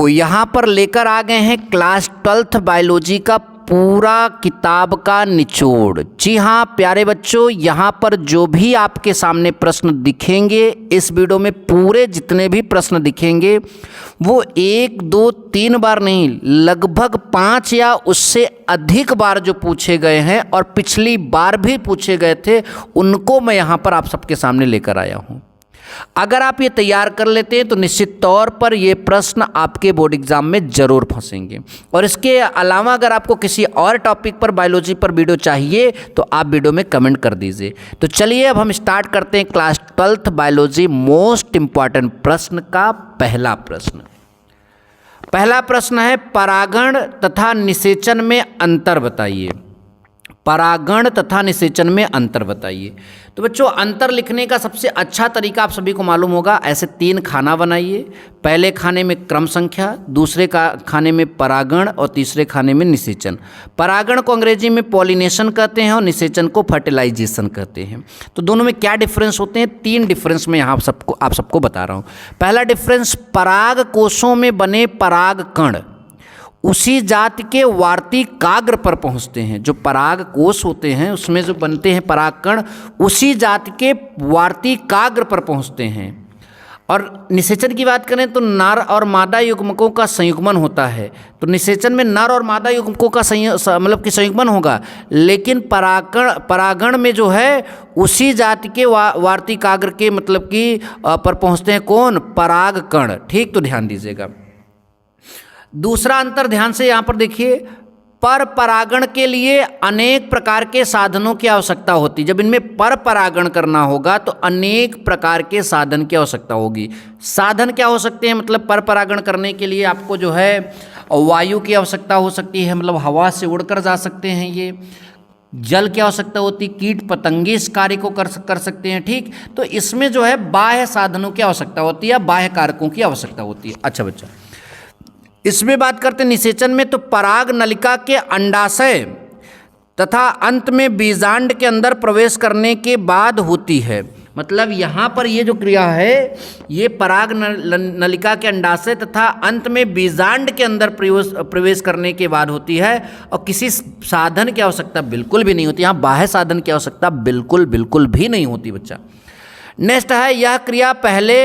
यहाँ पर लेकर आ गए हैं क्लास 12th बायोलॉजी का पूरा किताब का निचोड़। जी हाँ प्यारे बच्चों, यहाँ पर जो भी आपके सामने प्रश्न दिखेंगे इस वीडियो में, पूरे जितने भी प्रश्न दिखेंगे वो 1 2 3 बार नहीं, लगभग 5 या उससे अधिक बार जो पूछे गए हैं और पिछली बार भी पूछे गए थे उनको मैं यहाँ पर आप सबके सामने लेकर आया हूँ। अगर आप ये तैयार कर लेते हैं तो निश्चित तौर पर ये प्रश्न आपके बोर्ड एग्जाम में जरूर फंसेंगे। और इसके अलावा अगर आपको किसी और टॉपिक पर, बायोलॉजी पर वीडियो चाहिए तो आप वीडियो में कमेंट कर दीजिए। तो चलिए अब हम स्टार्ट करते हैं class 12th biology most important प्रश्न का पहला प्रश्न। पहला प्रश्न है परागण तथा निषेचन में अंतर बताइए। परागण तथा निषेचन में अंतर बताइए। तो बच्चों अंतर लिखने का सबसे अच्छा तरीका आप सभी को मालूम होगा, ऐसे 3 खाना बनाइए। पहले खाने में क्रम संख्या, दूसरे खाने में परागण और तीसरे खाने में निषेचन। परागण को अंग्रेजी में पॉलिनेशन कहते हैं और निषेचन को फर्टिलाइजेशन कहते हैं। तो दोनों में क्या डिफरेंस होते हैं? 3 डिफरेंस मैं यहाँ आप सबको बता रहा हूँ। पहला डिफरेंस, पराग कोशों में बने पराग कण उसी जाति के वार्तिकाग्र पर पहुंचते हैं। जो पराग कोश होते हैं उसमें जो बनते हैं परागकण उसी जाति के वार्तिकाग्र पर पहुंचते हैं। और निषेचन की बात करें तो नर और मादा युग्मकों का संयुग्मन होता है। तो निषेचन में नर और मादा युग्मकों का संयुग्मन होगा, लेकिन परागण में जो है उसी जाति के वार्तिकाग्र के पर पहुँचते हैं कौन? परागकण। ठीक, तो ध्यान दीजिएगा। दूसरा अंतर ध्यान से यहाँ पर देखिए, पर परागण के लिए अनेक प्रकार के साधनों की आवश्यकता होती है। जब इनमें पर परागण करना होगा तो अनेक प्रकार के साधन की आवश्यकता होगी। साधन क्या हो सकते हैं? मतलब पर परागण करने के लिए आपको जो है वायु की आवश्यकता हो सकती है, मतलब हवा से उड़कर जा सकते हैं ये। जल की आवश्यकता होती, कीट पतंगे इस कार्य को कर सकते हैं। ठीक, तो इसमें जो है बाह्य साधनों की आवश्यकता होती है, बाह्य कारकों की आवश्यकता होती है। अच्छा बच्चा, इसमें बात करते हैं निषेचन में, तो पराग नलिका के अंडाशय तथा अंत में बीजांड के अंदर प्रवेश करने के बाद होती है। मतलब यहाँ पर ये जो क्रिया है ये पराग नलिका के अंडाशय तथा अंत में बीजांड के अंदर प्रवेश करने के बाद होती है और किसी साधन की आवश्यकता बिल्कुल भी नहीं होती। यहाँ बाह्य साधन की आवश्यकता बिल्कुल भी नहीं होती बच्चा। नेक्स्ट है, यह क्रिया पहले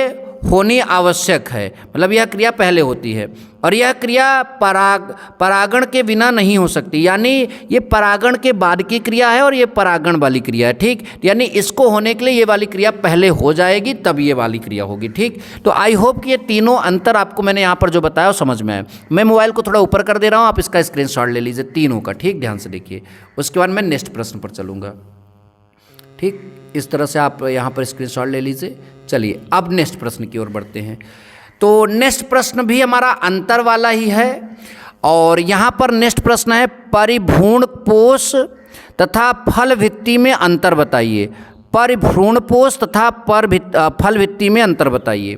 होनी आवश्यक है। मतलब यह क्रिया पहले होती है और यह क्रिया परागण के बिना नहीं हो सकती। यानी ये परागण के बाद की क्रिया है और ये परागण वाली क्रिया है। ठीक, यानी इसको होने के लिए ये वाली क्रिया पहले हो जाएगी तब ये वाली क्रिया होगी। ठीक, तो आई होप कि ये तीनों अंतर आपको मैंने यहाँ पर जो बताया वो समझ में आए। मैं मोबाइल को थोड़ा ऊपर कर दे रहा हूँ, आप इसका स्क्रीनशॉट ले लीजिए तीनों का। ठीक, ध्यान से देखिए, उसके बाद मैं नेक्स्ट प्रश्न पर चलूँगा। ठीक, इस तरह से आप यहाँ पर स्क्रीनशॉट ले लीजिए। चलिए अब नेक्स्ट प्रश्न की ओर बढ़ते हैं। तो नेक्स्ट प्रश्न भी हमारा अंतर वाला ही है और यहाँ पर नेक्स्ट प्रश्न है परिभ्रूणपोष तथा फल भित्ति में अंतर बताइए। परिभ्रूणपोष तथा फल भित्ति में अंतर बताइए।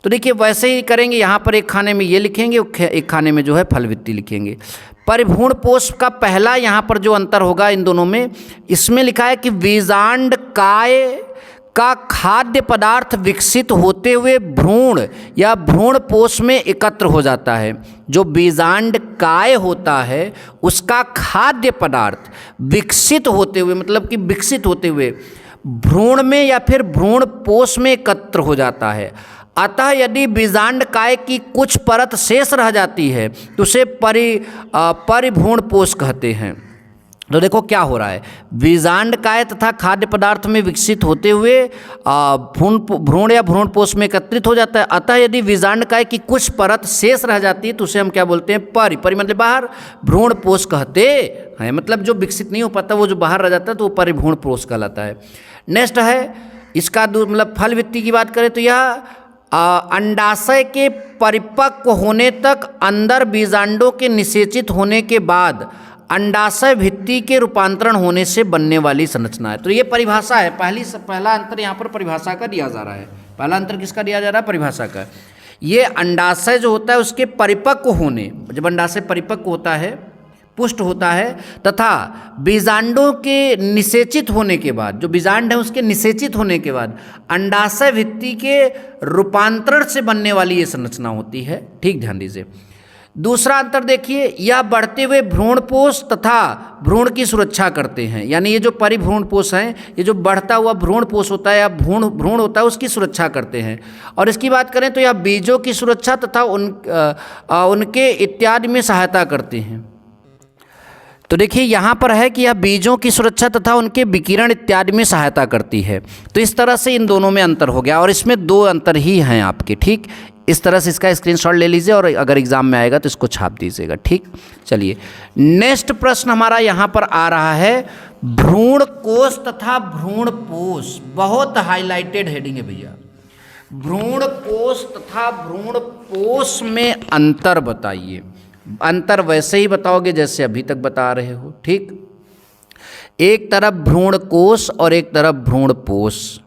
तो देखिए वैसे ही करेंगे, यहाँ पर एक खाने में ये लिखेंगे, एक खाने में जो है फल भित्ति लिखेंगे। परिभ्रूणपोष का पहला यहाँ पर जो अंतर होगा इन दोनों में, इसमें लिखा है कि बीजांड काय का खाद्य पदार्थ विकसित होते हुए भ्रूण या भ्रूणपोष में एकत्र हो जाता है। जो बीजांड काय होता है उसका खाद्य पदार्थ विकसित होते हुए, मतलब कि विकसित होते हुए भ्रूण में या फिर भ्रूणपोष में एकत्र हो जाता है। अतः यदि बीजांड काय की कुछ परत शेष रह जाती है तो उसे परिभ्रूणपोष कहते हैं। तो देखो क्या हो रहा है, बीजांड काय तथा खाद्य पदार्थ में विकसित होते हुए भ्रूण या भ्रूणपोष में एकत्रित हो जाता है। अतः यदि बीजांड काय की कुछ परत शेष रह जाती है तो उसे हम क्या बोलते हैं? परि मतलब बाहर, भ्रूणपोष कहते हैं। मतलब जो विकसित नहीं हो पाता, वो जो बाहर रह जाता है तो वो परिभ्रूणपोष कहलाता है। नेक्स्ट है इसका मतलब फल भित्ति की बात करें तो यह अंडाशय के परिपक्व होने तक अंदर बीजांडों के निषेचित होने के बाद अंडाशय भित्ति के रूपांतरण होने से बनने वाली संरचना है। तो ये परिभाषा है, पहला अंतर यहाँ पर परिभाषा का दिया जा रहा है। पहला अंतर किसका दिया जा रहा है? परिभाषा का। ये अंडाशय जो होता है उसके परिपक्व होने, जब अंडाशय परिपक्व होता है, पुष्ट होता है तथा बीजांडों के निषेचित होने के बाद, जो बीजांड है उसके निषेचित होने के बाद अंडाशय भित्ति के रूपांतरण से बनने वाली ये संरचना होती है। ठीक, ध्यान दीजिए। दूसरा अंतर देखिए, यह बढ़ते हुए भ्रूणपोष तथा भ्रूण की सुरक्षा करते हैं। यानी ये जो परिभ्रूणपोष हैं, ये जो बढ़ता हुआ भ्रूणपोष होता है या भ्रूण होता है उसकी सुरक्षा करते हैं। और इसकी बात करें तो यह बीजों की सुरक्षा तथा उनके इत्यादि में सहायता करते हैं। तो देखिए यहाँ पर है कि यह बीजों की सुरक्षा तथा उनके विकिरण इत्यादि में सहायता करती है। तो इस तरह से इन दोनों में अंतर हो गया और इसमें दो अंतर ही हैं आपके। ठीक, इस तरह से इसका स्क्रीनशॉट ले लीजिए और अगर एग्जाम में आएगा तो इसको छाप दीजिएगा। ठीक, चलिए नेक्स्ट प्रश्न हमारा यहाँ पर आ रहा है भ्रूण कोष तथा भ्रूणपोष। बहुत हाईलाइटेड हेडिंग है भैया। भ्रूण कोष तथा भ्रूणपोष में अंतर बताइए। अंतर वैसे ही बताओगे जैसे अभी तक बता रहे हो। ठीक, एक तरफ भ्रूण कोष और एक तरफ भ्रूणपोष।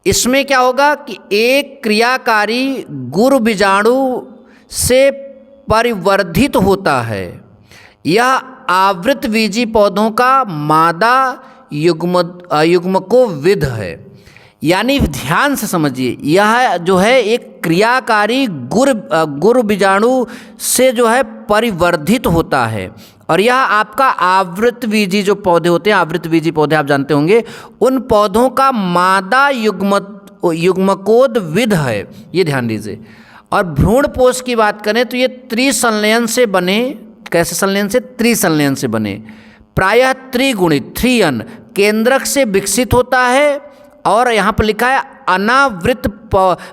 इसमें क्या होगा कि एक क्रियाकारी गुरु बीजाणु से परिवर्धित होता है। यह आवृतबीजी पौधों का मादा युग्मकोविद है। यानी ध्यान से समझिए, यह जो है एक क्रियाकारी गुरु बीजाणु से जो है परिवर्धित होता है और यह आपका आवृतबीजी जो पौधे होते हैं, आवृतबीजी पौधे आप जानते होंगे, उन पौधों का मादा युग्मकोद्विद है। ये ध्यान दीजिए। और भ्रूणपोष की बात करें तो ये त्रिसंलयन से बने। कैसे संलयन से? त्रिसंलयन से बने। प्रायः त्रिगुणित 3N केंद्रक से विकसित होता है और यहाँ पर लिखा है अनावृत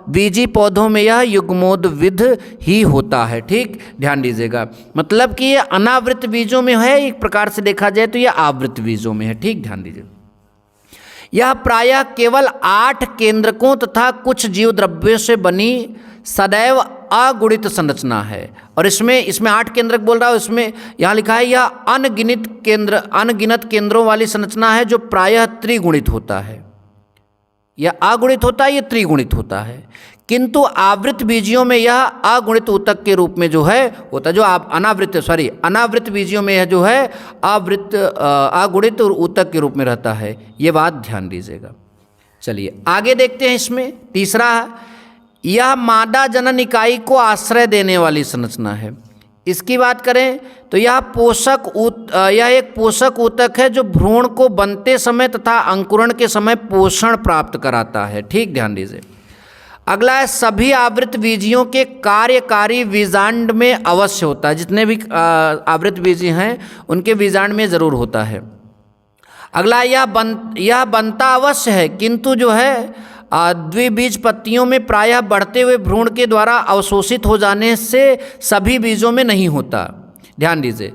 बीजी पौधों में यह युग्मोद्विद ही होता है। ठीक, ध्यान दीजिएगा। मतलब कि ये अनावृत बीजों में है, एक प्रकार से देखा जाए तो यह आवृत बीजों में है। ठीक, ध्यान दीजिए। यह प्रायः केवल 8 केंद्रकों तथा कुछ जीव द्रव्यों से बनी सदैव अगुणित संरचना है। और इसमें 8 केंद्रक बोल रहा है, इसमें यहाँ लिखा है यह अनगिनत केंद्रों वाली संरचना है जो प्रायः त्रिगुणित होता है। यह अगुणित होता है, यह त्रिगुणित होता है। किंतु आवृत बीजियों में यह अगुणित ऊतक के रूप में जो है होता है। जो आप अनावृत बीजियों में यह जो है अगुणित ऊतक के रूप में रहता है। ये बात ध्यान दीजिएगा। चलिए आगे देखते हैं। इसमें तीसरा, यह मादा जनन इकाई को आश्रय देने वाली संरचना है। इसकी बात करें तो यह एक पोषक ऊतक है जो भ्रूण को बनते समय तथा अंकुरण के समय पोषण प्राप्त कराता है। ठीक, ध्यान दीजिए। अगला है, सभी आवृत बीजियों के कार्यकारी बीजांड में अवश्य होता है। जितने भी आवृत बीजी हैं उनके बीजांड में जरूर होता है। अगला, यह बनता अवश्य है किंतु जो है द्विबीज पत्तियों में प्रायः बढ़ते हुए भ्रूण के द्वारा अवशोषित हो जाने से सभी बीजों में नहीं होता। ध्यान दीजिए।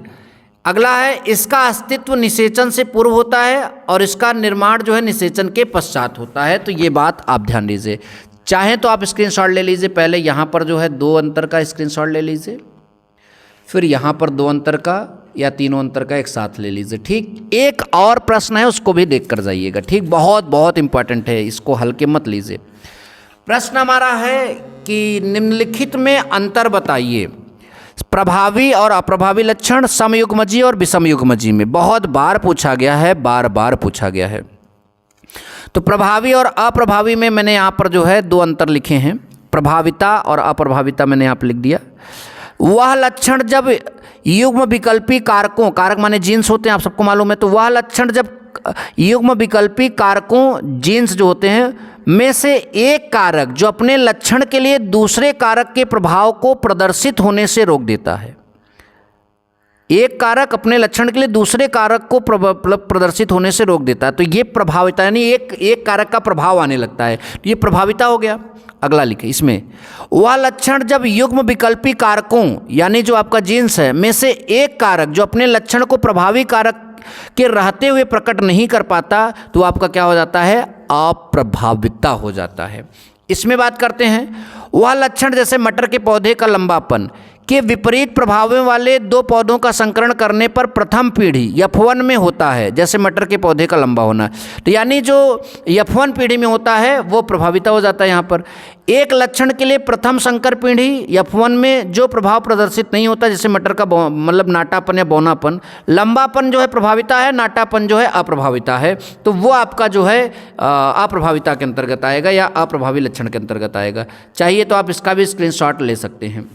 अगला है, इसका अस्तित्व निषेचन से पूर्व होता है और इसका निर्माण जो है निषेचन के पश्चात होता है। तो ये बात आप ध्यान दीजिए। चाहे तो आप स्क्रीनशॉट ले लीजिए। पहले यहाँ पर जो है 2 अंतर का स्क्रीनशॉट ले लीजिए, फिर यहाँ पर 2 अंतर का या तीनों अंतर का एक साथ ले लीजिए। ठीक, एक और प्रश्न है उसको भी देख कर जाइएगा। ठीक, बहुत बहुत इंपॉर्टेंट है, इसको हल्के मत लीजिए। प्रश्न हमारा है कि निम्नलिखित में अंतर बताइए। प्रभावी और अप्रभावी लक्षण समयुग्मजी और विषमयुग्मजी में बहुत बार पूछा गया है, बार पूछा गया है। तो प्रभावी और अप्रभावी में मैंने यहाँ पर जो है 2 अंतर लिखे हैं। प्रभाविता और अप्रभाविता मैंने यहाँ पर लिख दिया। वह लक्षण जब युग्म विकल्पी कारकों, कारक माने जीन्स होते हैं, आप सबको मालूम है। तो वह लक्षण जब युग्म विकल्पी कारकों जीन्स जो होते हैं में से एक कारक जो अपने लक्षण के लिए दूसरे कारक के प्रभाव को प्रदर्शित होने से रोक देता है। एक कारक अपने लक्षण के लिए दूसरे कारक को प्रदर्शित होने से रोक देता है। तो ये प्रभाविता, यानी एक कारक का प्रभाव आने लगता है, तो ये प्रभाविता हो गया। अगला लिखे, इसमें वह लक्षण जब युग्म विकल्पी कारकों यानी जो आपका जीन्स है में से एक कारक जो अपने लक्षण को प्रभावी कारक के रहते हुए प्रकट नहीं कर पाता तो आपका क्या हो जाता है? अप्रभाविता हो जाता है। इसमें बात करते हैं, वह लक्षण जैसे मटर के पौधे का लंबापन के विपरीत प्रभावों वाले दो पौधों का संकरण करने पर प्रथम पीढ़ी F1 में होता है, जैसे मटर के पौधे का लंबा होना। तो यानी जो F1 पीढ़ी में होता है वो प्रभावित हो जाता है। यहाँ पर एक लक्षण के लिए प्रथम संकर पीढ़ी F1 में जो प्रभाव प्रदर्शित नहीं होता, जैसे मटर का मतलब नाटापन या बौनापन, लंबापन जो है प्रभाविता है, नाटापन जो है अप्रभाविता है, तो वो आपका जो है अप्रभाविता के अंतर्गत आएगा या अप्रभावी लक्षण के अंतर्गत आएगा। चाहिए तो आप इसका भी स्क्रीनशॉट ले सकते हैं।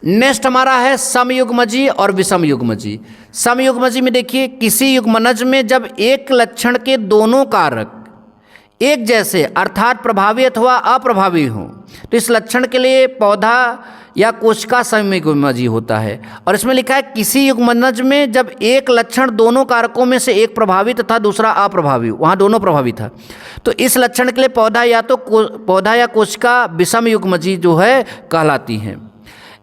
नेक्स्ट हमारा है समयुग्मजी और विषमयुग्मजी। समयुग्मजी में देखिए, किसी युग्मनज में जब एक लक्षण के दोनों कारक एक जैसे अर्थात प्रभावी अथवा अप्रभावी हों तो इस लक्षण के लिए पौधा या कोशिका समयुग्मजी होता है। और इसमें लिखा है किसी युग्मनज में जब एक लक्षण दोनों कारकों में से एक प्रभावी तथा दूसरा अप्रभावी, वहाँ दोनों प्रभावी था, तो इस लक्षण के लिए पौधा या कोशिका विषमयुग्मजी जो है कहलाती हैं।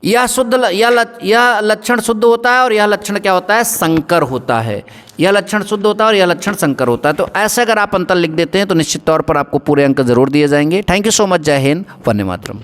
यह लक्षण शुद्ध होता है और यह लक्षण क्या होता है, संकर होता है। यह लक्षण शुद्ध होता है और यह लक्षण संकर होता है। तो ऐसे अगर आप अंतर लिख देते हैं तो निश्चित तौर पर आपको पूरे अंक जरूर दिए जाएंगे। Thank you so much. जय हिंद, वंदे मातरम।